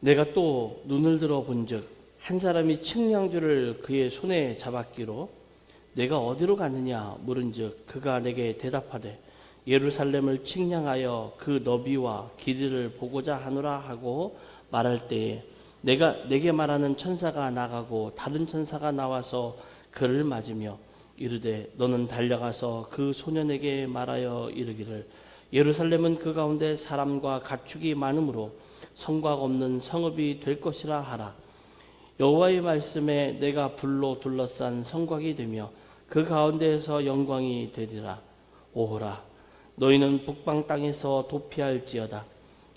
내가 또 눈을 들어 본즉 한 사람이 측량줄을 그의 손에 잡았기로 내가 어디로 가느냐 물은즉 그가 내게 대답하되 예루살렘을 측량하여 그 너비와 길이를 보고자 하노라 하고 말할 때에 내게 말하는 천사가 나가고 다른 천사가 나와서 그를 맞으며 이르되 너는 달려가서 그 소년에게 말하여 이르기를 예루살렘은 그 가운데 사람과 가축이 많으므로 성곽 없는 성읍이 될 것이라 하라. 여호와의 말씀에 내가 불로 둘러싼 성곽이 되며 그 가운데에서 영광이 되리라. 오호라 너희는 북방 땅에서 도피할지어다.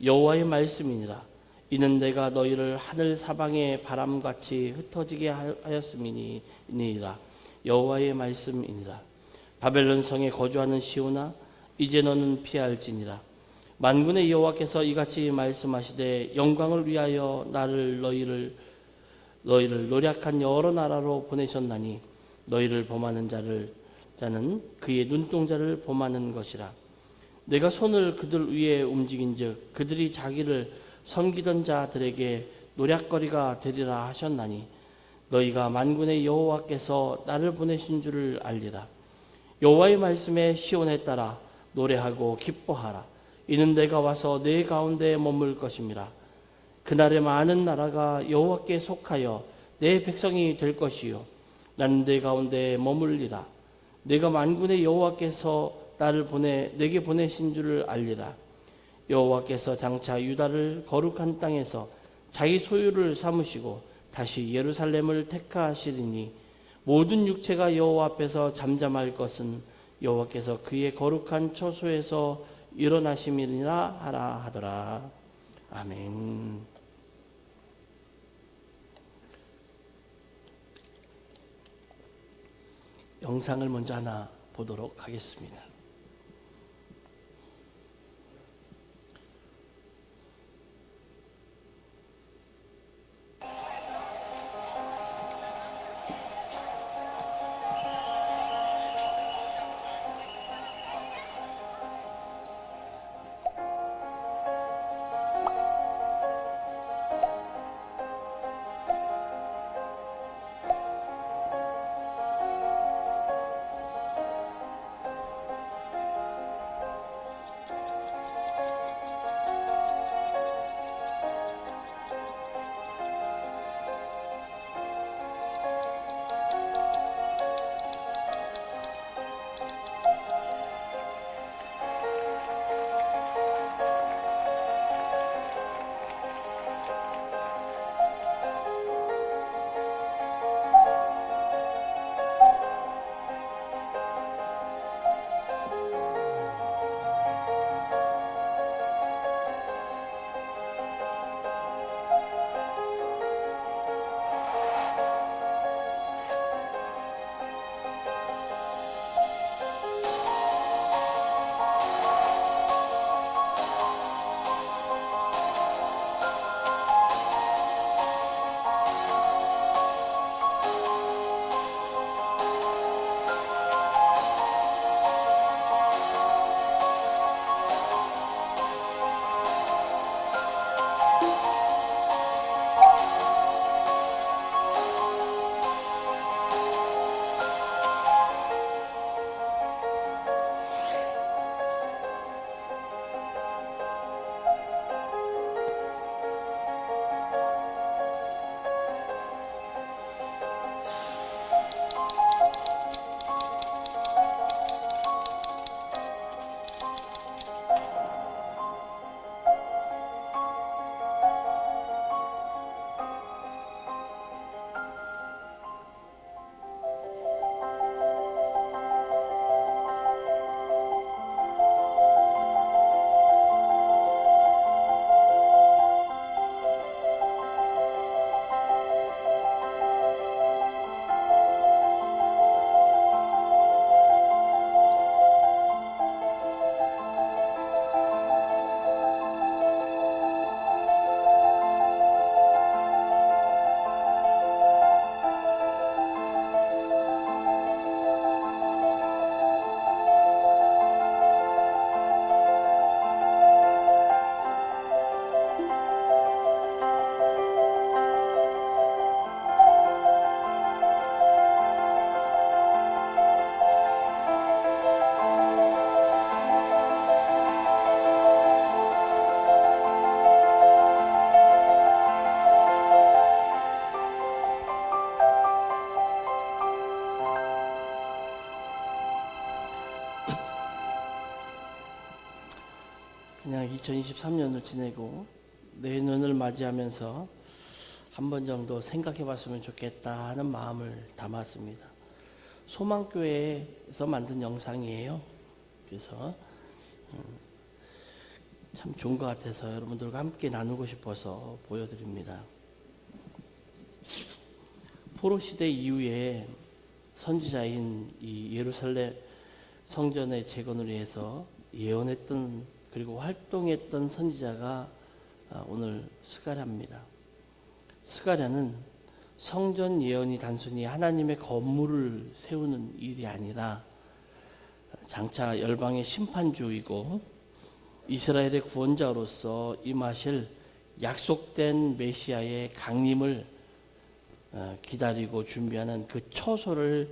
여호와의 말씀이니라. 이는 내가 너희를 하늘 사방의 바람같이 흩어지게 하였음이니라. 여호와의 말씀이니라. 바벨론 성에 거주하는 시온아 이제 너는 피할지니라. 만군의 여호와께서 이같이 말씀하시되 영광을 위하여 너희를 노략한 여러 나라로 보내셨나니 너희를 범하는 자는 그의 눈동자를 범하는 것이라. 내가 손을 그들 위에 움직인즉 그들이 자기를 섬기던 자들에게 노략거리가 되리라 하셨나니 너희가 만군의 여호와께서 나를 보내신 줄을 알리라. 여호와의 말씀에 시온에 따라 노래하고 기뻐하라. 이는 내가 와서 네 가운데 머물 것임이라. 그날에 많은 나라가 여호와께 속하여 내 백성이 될 것이요 나는 내 가운데 머물리라. 내가 만군의 여호와께서 나를 내게 보내신 줄을 알리라. 여호와께서 장차 유다를 거룩한 땅에서 자기 소유를 삼으시고 다시 예루살렘을 택하시리니 모든 육체가 여호와 앞에서 잠잠할 것은 여호와께서 그의 거룩한 처소에서 일어나심이니라 하라 하더라. 아멘. 영상을 먼저 하나 보도록 하겠습니다. 그냥 2023년을 지내고 내년을 맞이하면서 한 번 정도 생각해 봤으면 좋겠다 하는 마음을 담았습니다. 소망교회에서 만든 영상이에요. 그래서 참 좋은 것 같아서 여러분들과 함께 나누고 싶어서 보여드립니다. 포로 시대 이후에 선지자인 이 예루살렘 성전의 재건을 위해서 예언했던 그리고 활동했던 선지자가 오늘 스가랴입니다. 스가랴는 성전 예언이 단순히 하나님의 건물을 세우는 일이 아니라 장차 열방의 심판주이고 이스라엘의 구원자로서 임하실 약속된 메시아의 강림을 기다리고 준비하는 그 처소를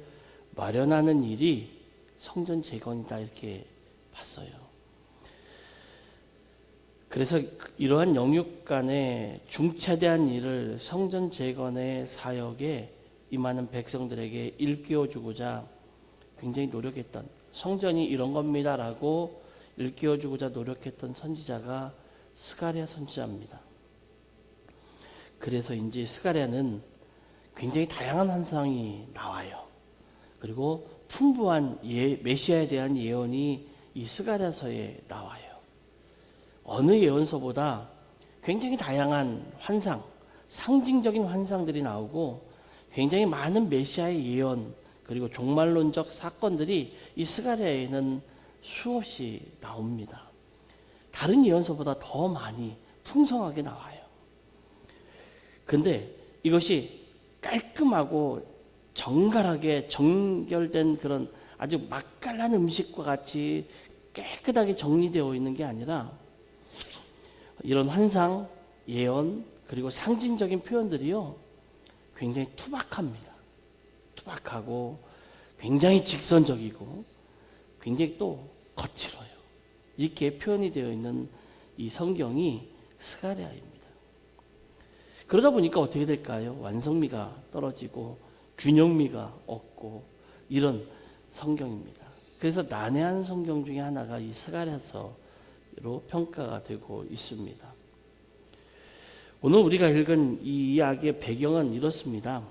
마련하는 일이 성전 재건이다 이렇게 봤어요. 그래서 이러한 영육간의 중차대한 일을 성전 재건의 사역에 임하는 백성들에게 일깨워주고자 굉장히 노력했던, 성전이 이런 겁니다라고 일깨워주고자 노력했던 선지자가 스가랴 선지자입니다. 그래서 이제 스가랴는 굉장히 다양한 환상이 나와요. 그리고 풍부한 메시아에 대한 예언이 이 스가랴서에 나와요. 어느 예언서보다 굉장히 다양한 환상, 상징적인 환상들이 나오고 굉장히 많은 메시아의 예언 그리고 종말론적 사건들이 이 스가랴에는 수없이 나옵니다. 다른 예언서보다 더 많이 풍성하게 나와요. 근데 이것이 깔끔하고 정갈하게 정결된 그런 아주 맛깔난 음식과 같이 깨끗하게 정리되어 있는 게 아니라 이런 환상, 예언, 그리고 상징적인 표현들이요 굉장히 투박합니다. 투박하고 굉장히 직선적이고 굉장히 또 거칠어요. 이렇게 표현이 되어 있는 이 성경이 스가랴입니다. 그러다 보니까 어떻게 될까요? 완성미가 떨어지고 균형미가 없고 이런 성경입니다. 그래서 난해한 성경 중에 하나가 이 스가랴서로 평가가 되고 있습니다. 오늘 우리가 읽은 이 이야기의 배경은 이렇습니다.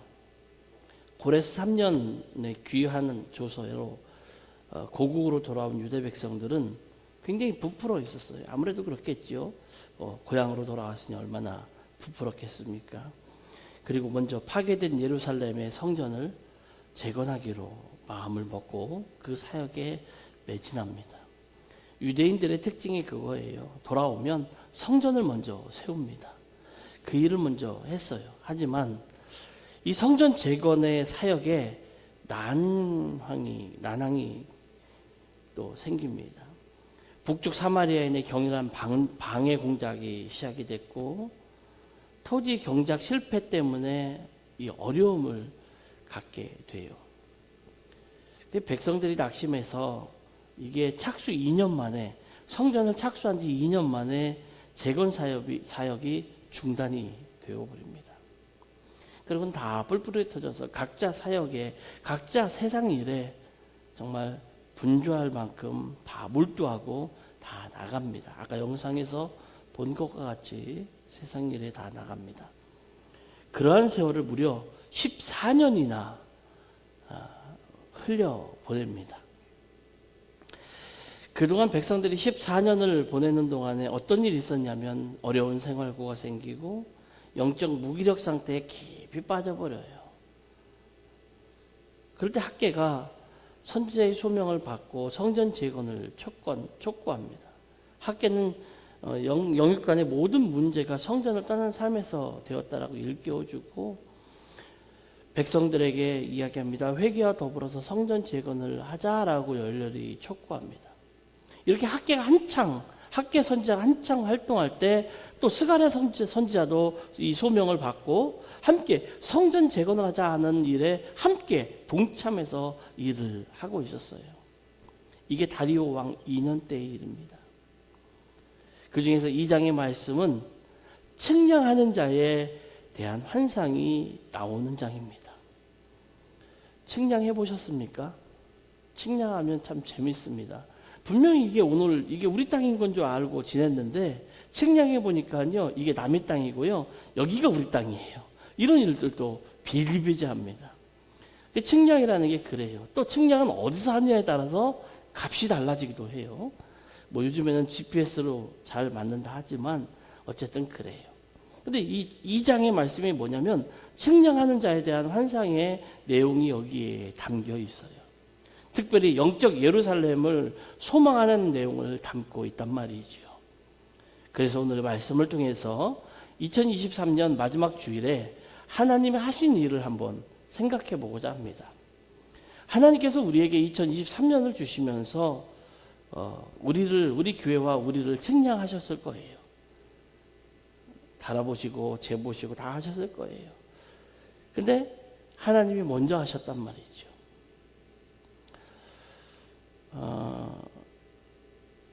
고레스 3년에 귀환하는 조서로 고국으로 돌아온 유대 백성들은 굉장히 부풀어 있었어요. 아무래도 그렇겠죠. 고향으로 돌아왔으니 얼마나 부풀었겠습니까? 그리고 먼저 파괴된 예루살렘의 성전을 재건하기로 마음을 먹고 그 사역에 매진합니다. 유대인들의 특징이 그거예요. 돌아오면 성전을 먼저 세웁니다. 그 일을 먼저 했어요. 하지만 이 성전 재건의 사역에 난항이 또 생깁니다. 북쪽 사마리아인의 격렬한 방해 공작이 시작이 됐고 토지 경작 실패 때문에 이 어려움을 갖게 돼요. 백성들이 낙심해서 이게 착수 2년 만에 성전을 착수한 지 2년 만에 재건 사역이 중단이 되어버립니다. 그리고는 다 뿔뿔이 터져서 각자 사역에 각자 세상 일에 정말 분주할 만큼 다 몰두하고 다 나갑니다. 아까 영상에서 본 것과 같이 세상 일에 다 나갑니다. 그러한 세월을 무려 14년이나 흘려보냅니다. 그동안 백성들이 14년을 보내는 동안에 어떤 일이 있었냐면 어려운 생활고가 생기고 영적 무기력 상태에 깊이 빠져버려요. 그럴 때 학개가 선지자의 소명을 받고 성전 재건을 촉구합니다. 학개는 영육간의 모든 문제가 성전을 떠난 삶에서 되었다라고 일깨워주고 백성들에게 이야기합니다. 회개와 더불어서 성전 재건을 하자라고 열렬히 촉구합니다. 이렇게 학개 선지자가 한창 활동할 때 또 스가랴 선지자도 이 소명을 받고 함께 성전 재건을 하자 하는 일에 함께 동참해서 일을 하고 있었어요. 이게 다리오 왕 2년 때의 일입니다. 그 중에서 2장의 말씀은 측량하는 자에 대한 환상이 나오는 장입니다. 측량해 보셨습니까? 측량하면 참 재밌습니다. 분명히 이게 오늘 이게 우리 땅인 건 줄 알고 지냈는데 측량해 보니까요, 이게 남의 땅이고요, 여기가 우리 땅이에요. 이런 일들도 비일비재합니다. 측량이라는 게 그래요. 또 측량은 어디서 하느냐에 따라서 값이 달라지기도 해요. 뭐 요즘에는 GPS로 잘 맞는다 하지만 어쨌든 그래요. 근데 이 장의 말씀이 뭐냐면 측량하는 자에 대한 환상의 내용이 여기에 담겨 있어요. 특별히 영적 예루살렘을 소망하는 내용을 담고 있단 말이죠. 그래서 오늘 말씀을 통해서 2023년 마지막 주일에 하나님이 하신 일을 한번 생각해 보고자 합니다. 하나님께서 우리에게 2023년을 주시면서 우리 교회와 우리를 측량하셨을 거예요. 달아보시고 재보시고 다 하셨을 거예요. 근데 하나님이 먼저 하셨단 말이죠.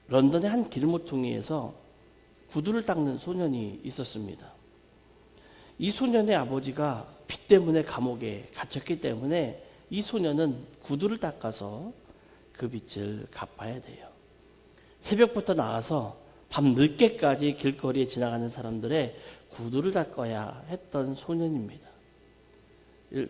런던의 한 길모퉁이에서 구두를 닦는 소년이 있었습니다. 이 소년의 아버지가 빚 때문에 감옥에 갇혔기 때문에 이 소년은 구두를 닦아서 그 빚을 갚아야 돼요. 새벽부터 나가서 밤 늦게까지 길거리에 지나가는 사람들의 구두를 닦아야 했던 소년입니다.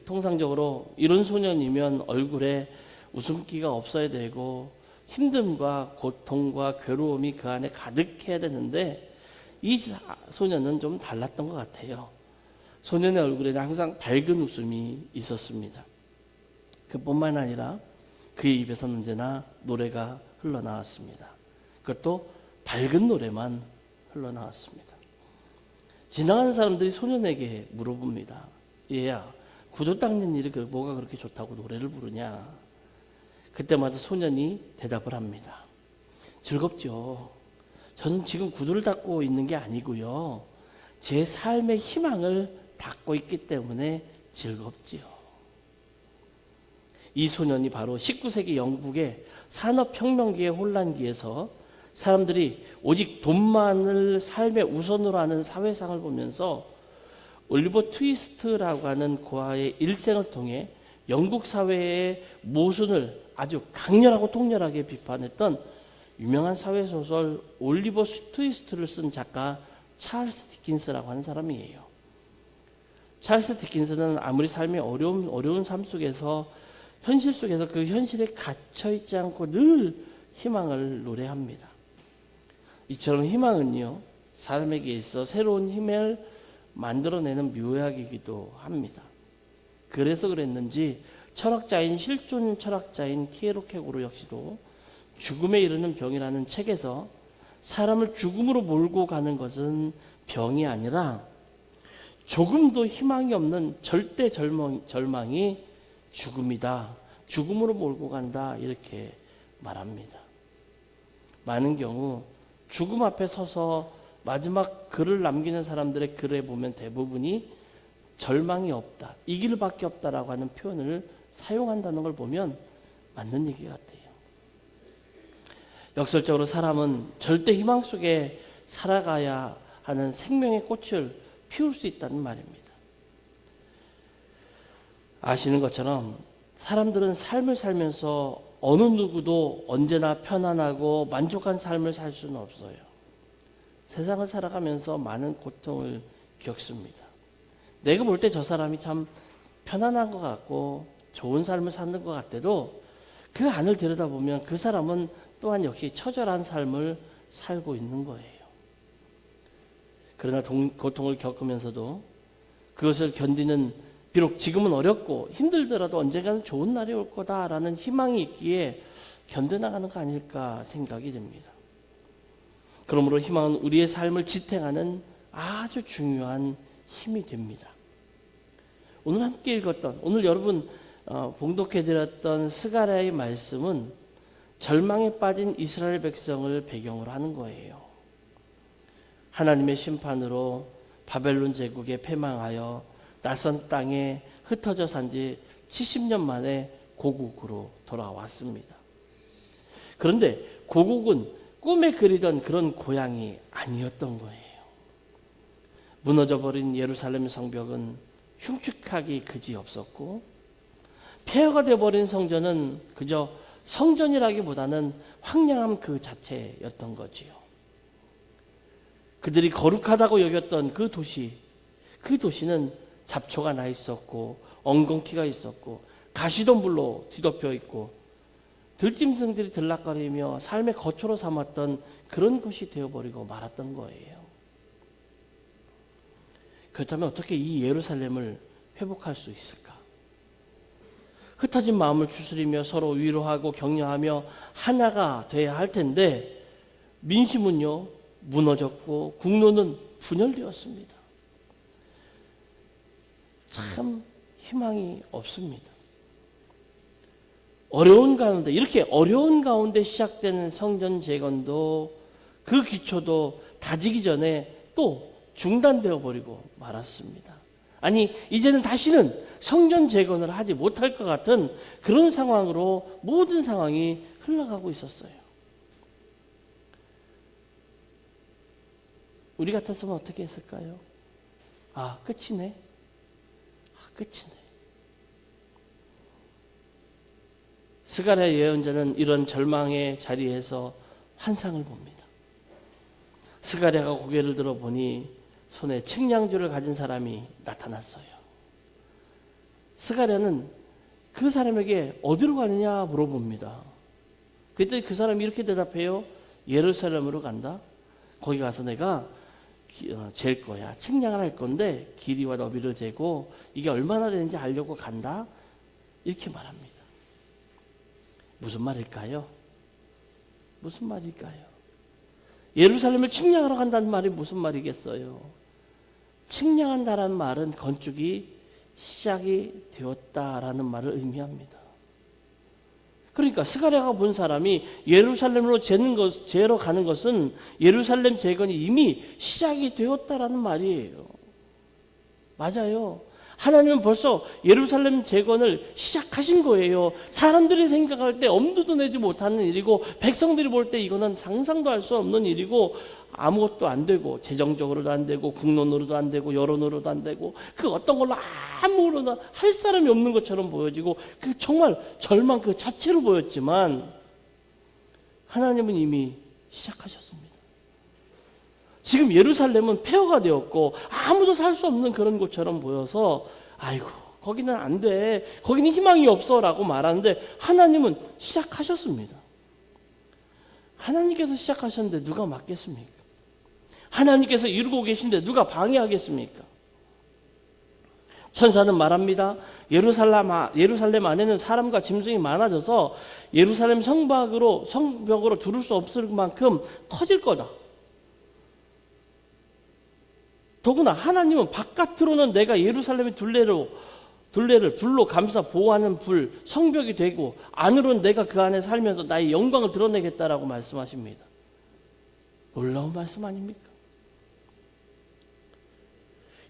통상적으로 이런 소년이면 얼굴에 웃음기가 없어야 되고 힘듦과 고통과 괴로움이 그 안에 가득해야 되는데 이 소년은 좀 달랐던 것 같아요. 소년의 얼굴에는 항상 밝은 웃음이 있었습니다. 그뿐만 아니라 그의 입에서는 언제나 노래가 흘러나왔습니다. 그것도 밝은 노래만 흘러나왔습니다. 지나가는 사람들이 소년에게 물어봅니다. 얘야, 구두 닦는 일이 뭐가 그렇게 좋다고 노래를 부르냐? 그때마다 소년이 대답을 합니다. 즐겁죠. 저는 지금 구두를 닦고 있는 게 아니고요, 제 삶의 희망을 닦고 있기 때문에 즐겁지요. 이 소년이 바로 19세기 영국의 산업혁명기의 혼란기에서 사람들이 오직 돈만을 삶의 우선으로 하는 사회상을 보면서 올리버 트위스트라고 하는 고아의 일생을 통해 영국 사회의 모순을 아주 강렬하고 통렬하게 비판했던 유명한 사회소설 올리버 트위스트를 쓴 작가 찰스 디킨스라고 하는 사람이에요. 찰스 디킨스는 아무리 삶의 어려운 삶 속에서 현실 속에서 그 현실에 갇혀 있지 않고 늘 희망을 노래합니다. 이처럼 희망은요, 사람에게 있어 새로운 힘을 만들어내는 묘약이기도 합니다. 그래서 그랬는지 철학자인 실존 철학자인 키에로케고르 역시도 죽음에 이르는 병이라는 책에서 사람을 죽음으로 몰고 가는 것은 병이 아니라 조금도 희망이 없는 절대 절망이 죽음이다. 죽음으로 몰고 간다. 이렇게 말합니다. 많은 경우 죽음 앞에 서서 마지막 글을 남기는 사람들의 글에 보면 대부분이 절망이 없다, 이 길밖에 없다라고 하는 표현을 사용한다는 걸 보면 맞는 얘기 같아요. 역설적으로 사람은 절대 희망 속에 살아가야 하는 생명의 꽃을 피울 수 있다는 말입니다. 아시는 것처럼 사람들은 삶을 살면서 어느 누구도 언제나 편안하고 만족한 삶을 살 수는 없어요. 세상을 살아가면서 많은 고통을 겪습니다. 내가 볼 때 저 사람이 참 편안한 것 같고 좋은 삶을 사는 것 같아도 그 안을 들여다보면 그 사람은 또한 역시 처절한 삶을 살고 있는 거예요. 그러나 고통을 겪으면서도 그것을 견디는, 비록 지금은 어렵고 힘들더라도 언젠가는 좋은 날이 올 거다라는 희망이 있기에 견뎌나가는 거 아닐까 생각이 됩니다. 그러므로 희망은 우리의 삶을 지탱하는 아주 중요한 힘이 됩니다. 오늘 함께 읽었던, 오늘 여러분 봉독해드렸던 스가랴의 말씀은 절망에 빠진 이스라엘 백성을 배경으로 하는 거예요. 하나님의 심판으로 바벨론 제국에 패망하여 낯선 땅에 흩어져 산 지 70년 만에 고국으로 돌아왔습니다. 그런데 고국은 꿈에 그리던 그런 고향이 아니었던 거예요. 무너져버린 예루살렘 성벽은 흉측하기 그지없었고, 폐허가 되어버린 성전은 그저 성전이라기보다는 황량함 그 자체였던 거지요. 그들이 거룩하다고 여겼던 그 도시는 잡초가 나 있었고 엉겅퀴가 있었고 가시덤불로 뒤덮여 있고 들짐승들이 들락거리며 삶의 거초로 삼았던 그런 곳이 되어버리고 말았던 거예요. 그렇다면 어떻게 이 예루살렘을 회복할 수 있을까? 흩어진 마음을 추스리며 서로 위로하고 격려하며 하나가 돼야 할 텐데 민심은요 무너졌고 국론은 분열되었습니다. 참 희망이 없습니다. 이렇게 어려운 가운데 시작되는 성전 재건도 그 기초도 다지기 전에 또 중단되어 버리고 말았습니다. 아니 이제는 다시는 성전 재건을 하지 못할 것 같은 그런 상황으로 모든 상황이 흘러가고 있었어요. 우리 같았으면 어떻게 했을까요? 끝이네. 끝이네. 스가랴 예언자는 이런 절망의 자리에서 환상을 봅니다. 스가랴가 고개를 들어보니 손에 측량주를 가진 사람이 나타났어요. 스가랴는 그 사람에게 어디로 가느냐 물어봅니다. 그랬더니 그 사람이 이렇게 대답해요. 예루살렘으로 간다. 거기 가서 내가 잴 거야. 측량을 할 건데 길이와 너비를 재고 이게 얼마나 되는지 알려고 간다. 이렇게 말합니다. 무슨 말일까요? 무슨 말일까요? 예루살렘을 측량하러 간다는 말이 무슨 말이겠어요? 측량한다라는 말은 건축이 시작이 되었다라는 말을 의미합니다. 그러니까 스가랴가 본 사람이 예루살렘으로 재러 가는 것은 예루살렘 재건이 이미 시작이 되었다라는 말이에요. 맞아요. 하나님은 벌써 예루살렘 재건을 시작하신 거예요. 사람들이 생각할 때 엄두도 내지 못하는 일이고 백성들이 볼 때 이거는 상상도 할 수 없는 일이고 아무것도 안 되고 재정적으로도 안 되고 국론으로도 안 되고 여론으로도 안 되고 그 어떤 걸로 아무로나 할 사람이 없는 것처럼 보여지고 그 정말 절망 그 자체로 보였지만 하나님은 이미 시작하셨습니다. 지금 예루살렘은 폐허가 되었고 아무도 살 수 없는 그런 곳처럼 보여서 아이고 거기는 안 돼. 거기는 희망이 없어 라고 말하는데 하나님은 시작하셨습니다. 하나님께서 시작하셨는데 누가 막겠습니까? 하나님께서 이루고 계신데 누가 방해하겠습니까? 천사는 말합니다. 예루살렘 안에는 사람과 짐승이 많아져서 예루살렘 성벽으로 두를 수 없을 만큼 커질 거다. 더구나 하나님은 바깥으로는 내가 예루살렘의 둘레를 불로 감싸 보호하는 성벽이 되고 안으로는 내가 그 안에 살면서 나의 영광을 드러내겠다라고 말씀하십니다. 놀라운 말씀 아닙니까?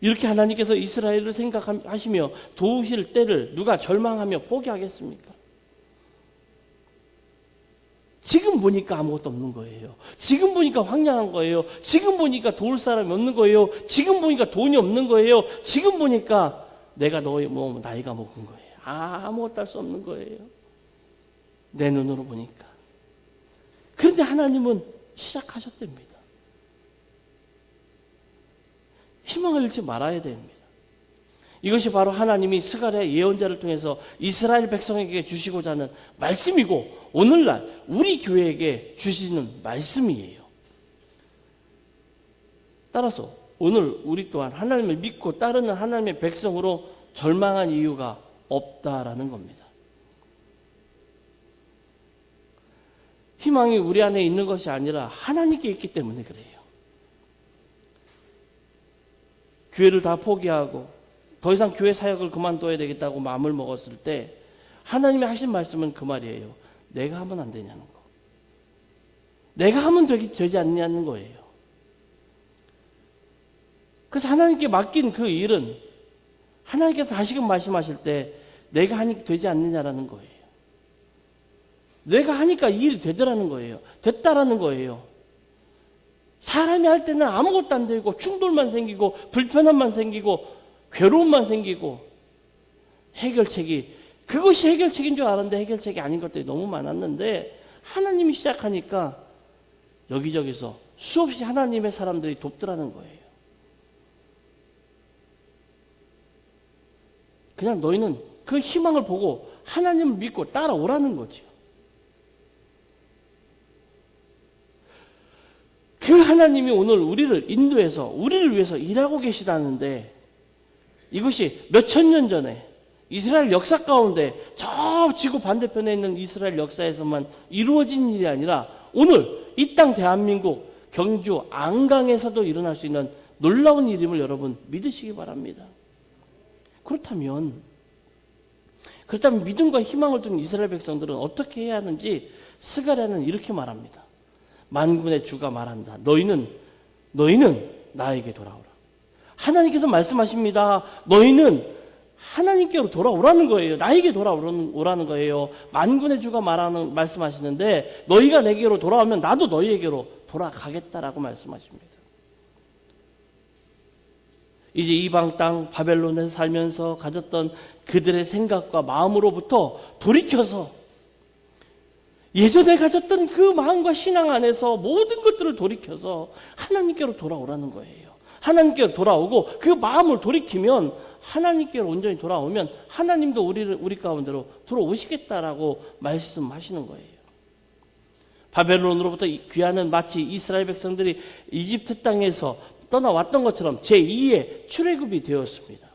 이렇게 하나님께서 이스라엘을 생각하시며 도우실 때를 누가 절망하며 포기하겠습니까? 지금 보니까 아무것도 없는 거예요. 지금 보니까 황량한 거예요. 지금 보니까 도울 사람이 없는 거예요. 지금 보니까 돈이 없는 거예요. 지금 보니까 내가 나이가 먹은 거예요. 아무것도 할 수 없는 거예요. 내 눈으로 보니까. 그런데 하나님은 시작하셨답니다. 희망을 잃지 말아야 됩니다. 이것이 바로 하나님이 스가랴 예언자를 통해서 이스라엘 백성에게 주시고자 하는 말씀이고 오늘날 우리 교회에게 주시는 말씀이에요. 따라서 오늘 우리 또한 하나님을 믿고 따르는 하나님의 백성으로 절망한 이유가 없다라는 겁니다. 희망이 우리 안에 있는 것이 아니라 하나님께 있기 때문에 그래요. 교회를 다 포기하고 더 이상 교회 사역을 그만둬야 되겠다고 마음을 먹었을 때 하나님이 하신 말씀은 그 말이에요. 내가 하면 안 되냐는 거. 내가 하면 되지 않냐는 거예요. 그래서 하나님께 맡긴 그 일은 하나님께서 다시금 말씀하실 때 내가 하니까 되지 않느냐라는 거예요. 내가 하니까 이 일이 되더라는 거예요. 됐다라는 거예요. 사람이 할 때는 아무것도 안 되고 충돌만 생기고 불편함만 생기고 괴로움만 생기고 해결책이 그것이 해결책인 줄 알았는데 해결책이 아닌 것들이 너무 많았는데 하나님이 시작하니까 여기저기서 수없이 하나님의 사람들이 돕더라는 거예요. 그냥 너희는 그 희망을 보고 하나님을 믿고 따라오라는 거죠. 그 하나님이 오늘 우리를 인도해서 우리를 위해서 일하고 계시다는데 이것이 몇천 년 전에 이스라엘 역사 가운데 저 지구 반대편에 있는 이스라엘 역사에서만 이루어진 일이 아니라 오늘 이 땅 대한민국 경주 안강에서도 일어날 수 있는 놀라운 일임을 여러분 믿으시기 바랍니다. 그렇다면 믿음과 희망을 둔 이스라엘 백성들은 어떻게 해야 하는지 스가랴는 이렇게 말합니다. 만군의 주가 말한다. 너희는 나에게 돌아오라. 하나님께서 말씀하십니다. 너희는 하나님께로 돌아오라는 거예요. 나에게 돌아오라는 거예요. 만군의 주가 말씀하시는데 너희가 내게로 돌아오면 나도 너희에게로 돌아가겠다라고 말씀하십니다. 이제 이방 땅 바벨론에서 살면서 가졌던 그들의 생각과 마음으로부터 돌이켜서 예전에 가졌던 그 마음과 신앙 안에서 모든 것들을 돌이켜서 하나님께로 돌아오라는 거예요. 하나님께로 돌아오고 그 마음을 돌이키면 하나님께로 온전히 돌아오면 하나님도 우리 가운데로 들어오시겠다라고 말씀하시는 거예요. 바벨론으로부터 귀환은 마치 이스라엘 백성들이 이집트 땅에서 떠나왔던 것처럼 제2의 출애굽이 되었습니다.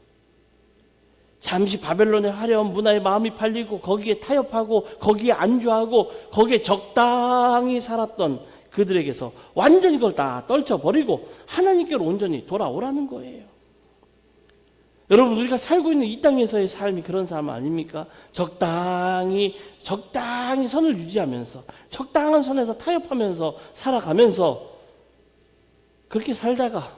잠시 바벨론의 화려한 문화에 마음이 팔리고 거기에 타협하고 거기에 안주하고 거기에 적당히 살았던 그들에게서 완전히 그걸 다 떨쳐버리고 하나님께로 온전히 돌아오라는 거예요. 여러분, 우리가 살고 있는 이 땅에서의 삶이 그런 삶 아닙니까? 적당히 선을 유지하면서 적당한 선에서 타협하면서 살아가면서 그렇게 살다가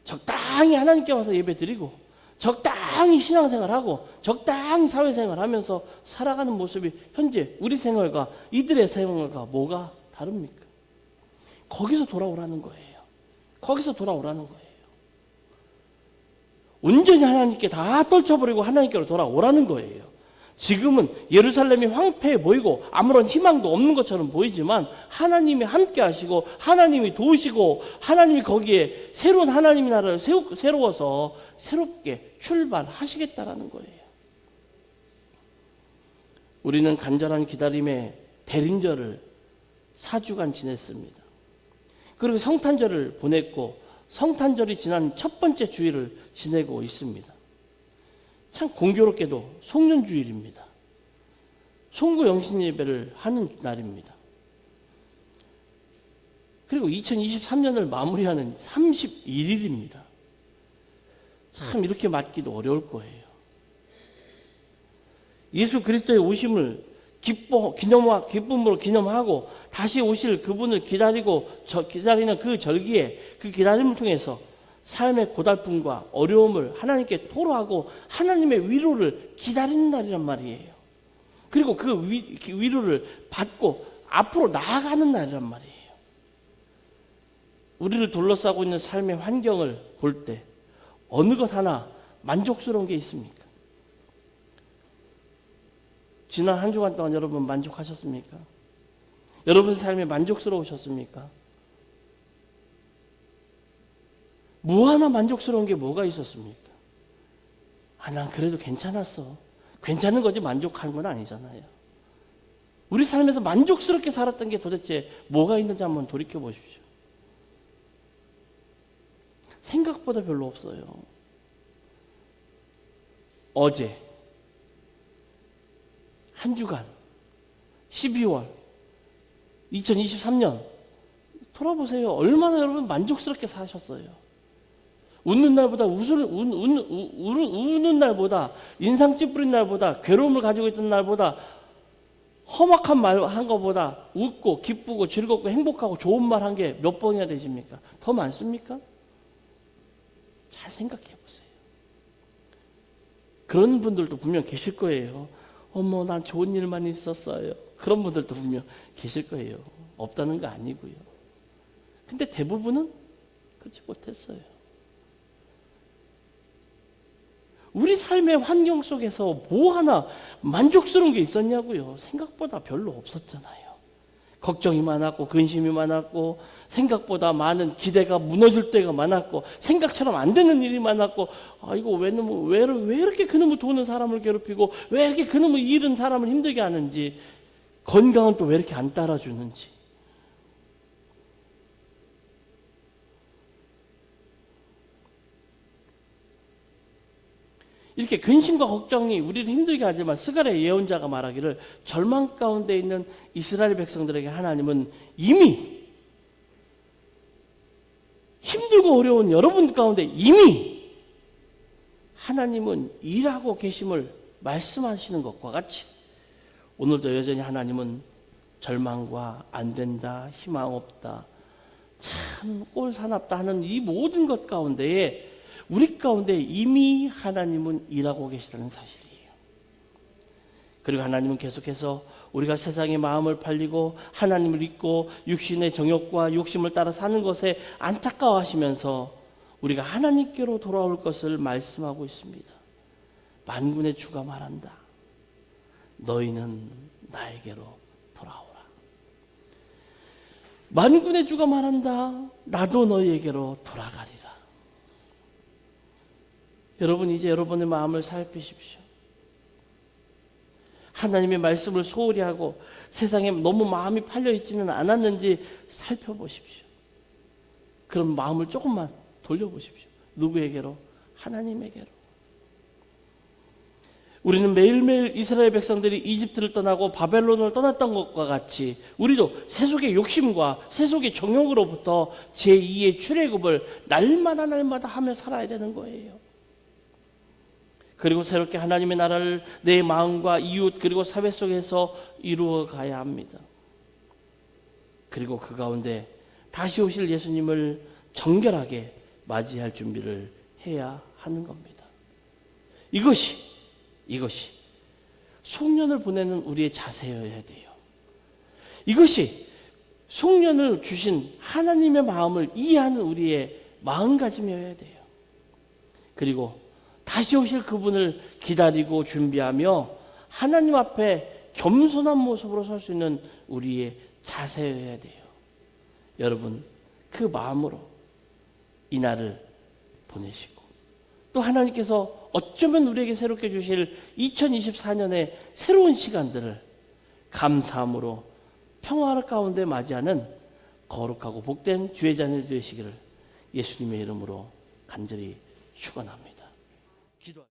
적당히 하나님께 와서 예배드리고 적당히 신앙생활하고 적당히 사회생활하면서 살아가는 모습이 현재 우리 생활과 이들의 생활과 뭐가 다릅니까? 거기서 돌아오라는 거예요. 거기서 돌아오라는 거예요. 온전히 하나님께 다 떨쳐버리고 하나님께로 돌아오라는 거예요. 지금은 예루살렘이 황폐해 보이고 아무런 희망도 없는 것처럼 보이지만 하나님이 함께 하시고 하나님이 도우시고 하나님이 거기에 새로운 하나님의 나라를 세워서 새롭게 출발하시겠다라는 거예요. 우리는 간절한 기다림의 대림절을 4주간 지냈습니다. 그리고 성탄절을 보냈고 성탄절이 지난 첫 번째 주일을 지내고 있습니다. 참 공교롭게도 송년주일입니다. 송구 영신 예배를 하는 날입니다. 그리고 2023년을 마무리하는 31일입니다. 참 이렇게 맞기도 어려울 거예요. 예수 그리스도의 오심을 기쁨으로 기념하고 다시 오실 그분을 기다리는 그 절기에 그 기다림을 통해서 삶의 고달픔과 어려움을 하나님께 토로하고 하나님의 위로를 기다리는 날이란 말이에요. 그리고 그 위로를 받고 앞으로 나아가는 날이란 말이에요. 우리를 둘러싸고 있는 삶의 환경을 볼 때 어느 것 하나 만족스러운 게 있습니까? 지난 한 주간 동안 여러분 만족하셨습니까? 여러분 삶에 만족스러우셨습니까? 뭐 하나 만족스러운 게 뭐가 있었습니까? 난 그래도 괜찮았어. 괜찮은 거지 만족하는 건 아니잖아요. 우리 삶에서 만족스럽게 살았던 게 도대체 뭐가 있는지 한번 돌이켜 보십시오. 생각보다 별로 없어요. 어제 한 주간 12월 2023년 돌아보세요. 얼마나 여러분 만족스럽게 사셨어요. 웃는 날보다 우는 날보다 인상 찌푸린 날보다 괴로움을 가지고 있던 날보다 험악한 말 한 것보다 웃고 기쁘고 즐겁고 행복하고 좋은 말 한 게 몇 번이나 되십니까? 더 많습니까? 잘 생각해 보세요. 그런 분들도 분명 계실 거예요. 어머, 난 좋은 일만 있었어요. 그런 분들도 분명 계실 거예요. 없다는 거 아니고요. 근데 대부분은 그렇지 못했어요. 우리 삶의 환경 속에서 뭐 하나 만족스러운 게 있었냐고요. 생각보다 별로 없었잖아요. 걱정이 많았고 근심이 많았고 생각보다 많은 기대가 무너질 때가 많았고 생각처럼 안 되는 일이 많았고 이거 왜 이렇게 그놈의 돈은 사람을 괴롭히고 왜 이렇게 그놈의 일은 사람을 힘들게 하는지 건강은 또 왜 이렇게 안 따라주는지 이렇게 근심과 걱정이 우리를 힘들게 하지만 스가랴 예언자가 말하기를 절망 가운데 있는 이스라엘 백성들에게 하나님은 이미 힘들고 어려운 여러분 가운데 이미 하나님은 일하고 계심을 말씀하시는 것과 같이 오늘도 여전히 하나님은 절망과 안 된다, 희망 없다, 참 꼴사납다 하는 이 모든 것 가운데에 우리 가운데 이미 하나님은 일하고 계시다는 사실이에요. 그리고 하나님은 계속해서 우리가 세상의 마음을 팔리고 하나님을 잊고 육신의 정욕과 욕심을 따라 사는 것에 안타까워하시면서 우리가 하나님께로 돌아올 것을 말씀하고 있습니다. 만군의 주가 말한다. 너희는 나에게로 돌아오라. 만군의 주가 말한다. 나도 너희에게로 돌아가리라. 여러분 이제 여러분의 마음을 살피십시오. 하나님의 말씀을 소홀히 하고 세상에 너무 마음이 팔려 있지는 않았는지 살펴보십시오. 그럼 마음을 조금만 돌려보십시오. 누구에게로? 하나님에게로. 우리는 매일매일 이스라엘 백성들이 이집트를 떠나고 바벨론을 떠났던 것과 같이 우리도 세속의 욕심과 세속의 정욕으로부터 제2의 출애굽을 날마다 하며 살아야 되는 거예요. 그리고 새롭게 하나님의 나라를 내 마음과 이웃 그리고 사회 속에서 이루어 가야 합니다. 그리고 그 가운데 다시 오실 예수님을 정결하게 맞이할 준비를 해야 하는 겁니다. 이것이 송년을 보내는 우리의 자세여야 돼요. 이것이 송년을 주신 하나님의 마음을 이해하는 우리의 마음가짐이어야 돼요. 그리고 다시 오실 그분을 기다리고 준비하며 하나님 앞에 겸손한 모습으로 설 수 있는 우리의 자세여야 돼요. 여러분 그 마음으로 이 날을 보내시고 또 하나님께서 어쩌면 우리에게 새롭게 주실 2024년의 새로운 시간들을 감사함으로 평화 가운데 맞이하는 거룩하고 복된 주의 자녀 되시기를 예수님의 이름으로 간절히 축원합니다. 기도합니다.